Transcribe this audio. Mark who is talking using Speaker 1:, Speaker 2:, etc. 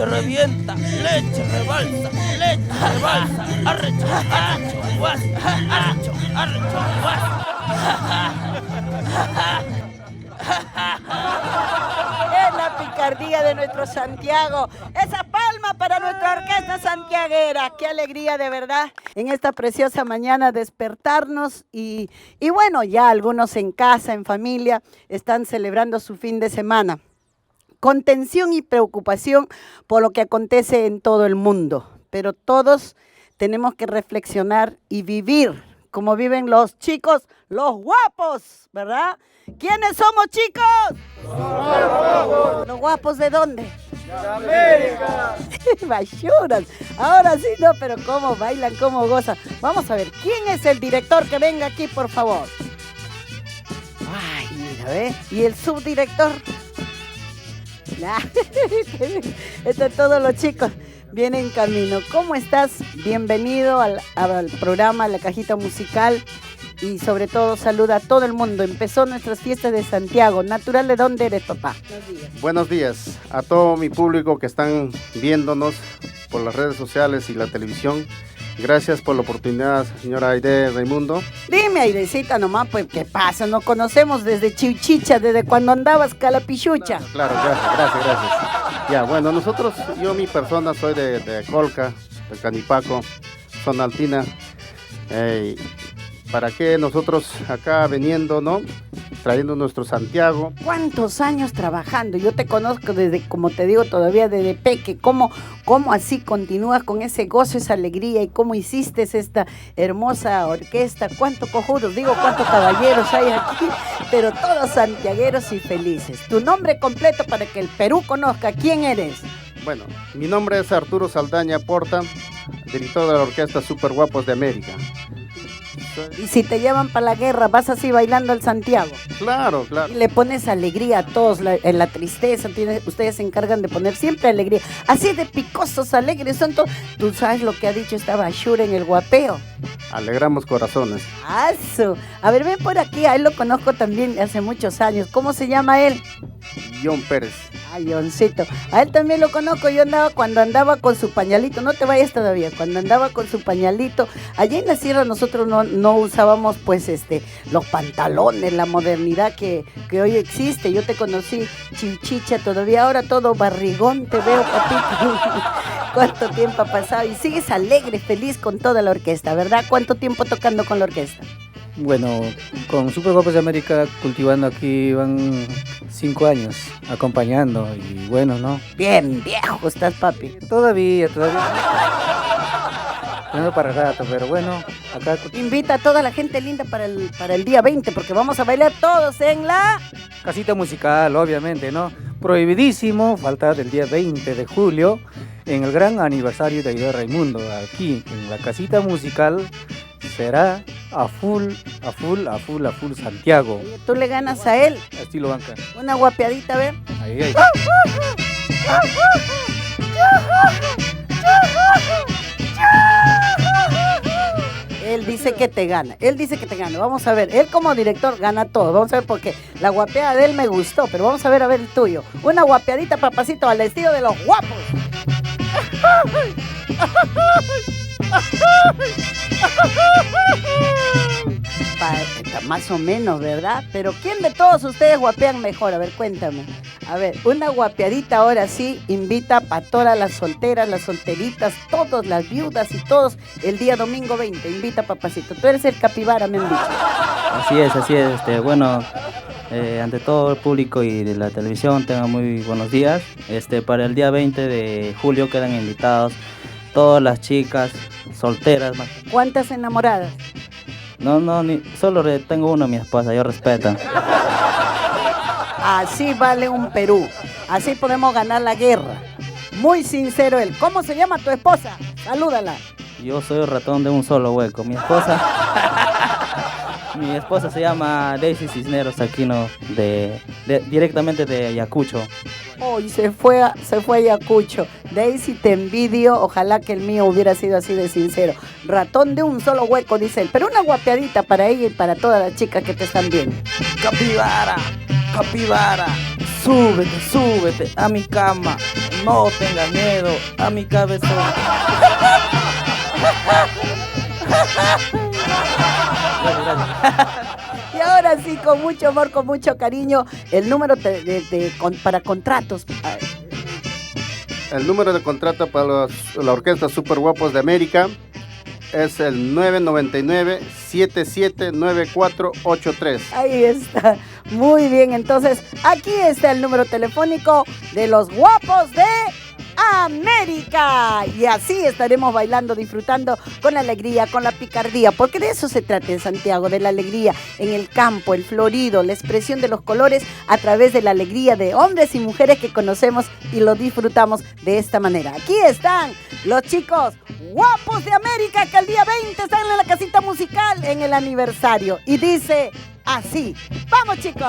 Speaker 1: leche revienta, leche rebalsa, arrecho, guas, arrecho, guas.
Speaker 2: Es la picardía de nuestro Santiago. Esa palma para nuestra orquesta santiaguera. Qué alegría de verdad en esta preciosa mañana despertarnos y bueno, ya algunos en casa, en familia, están celebrando su fin de semana. Con tensión y preocupación por lo que acontece en todo el mundo. Pero todos tenemos que reflexionar y vivir como viven los chicos, los guapos, ¿verdad? ¿Quiénes somos, chicos? ¿Los guapos de dónde?
Speaker 3: ¡De América!
Speaker 2: Bashuras. Ahora sí, no, pero cómo bailan, cómo gozan. Vamos a ver, ¿quién es el director que venga aquí, por favor? Ay, mira, ¿ves? ¿Y el subdirector? Están todos los chicos. Viene en camino. ¿Cómo estás? Bienvenido al programa La Cajita Musical y sobre todo saluda a todo el mundo. Empezó nuestras fiestas de Santiago. ¿Natural de dónde eres, papá?
Speaker 4: Buenos días a todo mi público que están viéndonos por las redes sociales y la televisión. Gracias por la oportunidad, señora Aide Raimundo.
Speaker 2: Dime, Airecita, nomás, pues, ¿qué pasa? Nos conocemos desde Chichicha, desde cuando andabas calapichucha.
Speaker 4: Claro, gracias. Ya, bueno, yo mi persona soy de Colca, de Canipaco, zona altina. ¿Para qué nosotros acá veniendo, no? Trayendo nuestro Santiago.
Speaker 2: ¿Cuántos años trabajando? Yo te conozco desde, como te digo, todavía desde peque. ¿Cómo así continúas con ese gozo, esa alegría? ¿Y cómo hiciste esta hermosa orquesta? ¿Cuántos cojudos? Digo, ¿cuántos caballeros hay aquí? Pero todos santiagueros y felices. Tu nombre completo para que el Perú conozca. ¿Quién eres?
Speaker 4: Bueno, mi nombre es Arturo Saldaña Porta, director de la orquesta Super Guapos de América.
Speaker 2: Y si te llevan para la guerra, vas así bailando el Santiago.
Speaker 4: Claro.
Speaker 2: Y le pones alegría a todos, en la tristeza, ustedes se encargan de poner siempre alegría. Así de picosos, alegres son todos. Tú sabes lo que ha dicho esta Bashura en el guapeo.
Speaker 4: Alegramos corazones.
Speaker 2: ¡Aso! A ver, ven por aquí, a él lo conozco también hace muchos años. ¿Cómo se llama él?
Speaker 4: John Pérez.
Speaker 2: Ay, Johncito. A él también lo conozco. Cuando andaba con su pañalito, no te vayas todavía, cuando andaba con su pañalito, allá en la sierra nosotros no usábamos pues los pantalones, la modernidad que hoy existe. Yo te conocí chichicha todavía, ahora todo barrigón te veo, papito. ¿Cuánto tiempo ha pasado? Y sigues alegre, feliz con toda la orquesta, ¿verdad? ¿Cuánto tiempo tocando con la orquesta?
Speaker 3: Bueno, con Super Guapos de América cultivando aquí van 5 años, acompañando y bueno, ¿no?
Speaker 2: Bien viejo estás, papi.
Speaker 3: Todavía. No para rato, pero bueno, acá...
Speaker 2: Invita a toda la gente linda para el día 20, porque vamos a bailar todos en la...
Speaker 3: Casita musical, obviamente, ¿no? Prohibidísimo faltar el día 20 de julio en el gran aniversario de Aide Raimundo. Aquí, en la casita musical, será a full Santiago.
Speaker 2: Oye, tú le ganas a él.
Speaker 3: Estilo banca.
Speaker 2: Una guapeadita, a ver.
Speaker 3: Ahí.
Speaker 2: Él dice que te gana. Vamos a ver. Él como director gana todo. Vamos a ver porque la guapeada de él me gustó. Pero vamos a ver el tuyo. Una guapeadita, papacito, al estilo de los guapos. Más o menos, ¿verdad? Pero ¿quién de todos ustedes guapean mejor? A ver, cuéntame. A ver, una guapeadita ahora sí, invita para todas las solteras, las solteritas, todas las viudas y todos el día domingo 20. Invita, papacito. Tú eres el capibara, me han dicho.
Speaker 5: Así es. Bueno, ante todo el público y de la televisión, tengan muy buenos días. Para el día 20 de julio quedan invitados todas las chicas solteras.
Speaker 2: ¿Cuántas enamoradas?
Speaker 5: No, solo tengo una, mi esposa, yo respeto.
Speaker 2: Así vale un Perú. Así podemos ganar la guerra. Muy sincero él. ¿Cómo se llama tu esposa? Salúdala.
Speaker 5: Yo soy el ratón de un solo hueco. Mi esposa se llama Daisy Cisneros Aquino, directamente de Ayacucho.
Speaker 2: Hoy se fue a Ayacucho. Daisy, te envidio. Ojalá que el mío hubiera sido así de sincero. Ratón de un solo hueco, dice él. Pero una guapeadita para ella y para todas las chicas que te están viendo.
Speaker 1: Capibara,
Speaker 5: Súbete, súbete a mi cama, no tengas miedo a mi cabezón.
Speaker 2: Y ahora sí, con mucho amor, con mucho cariño, el número para contratos.
Speaker 4: El número de contrato para la Orquesta Super Guapos de América es el 999-779483.
Speaker 2: Ahí está. Muy bien, entonces aquí está el número telefónico de los Guapos de América. Y así estaremos bailando, disfrutando con la alegría, con la picardía, porque de eso se trata en Santiago, de la alegría en el campo, el florido, la expresión de los colores a través de la alegría de hombres y mujeres que conocemos y lo disfrutamos de esta manera. Aquí están los chicos Guapos de América, que el día 20 están en la casita musical en el aniversario. Y dice así: ¡vamos, chicos!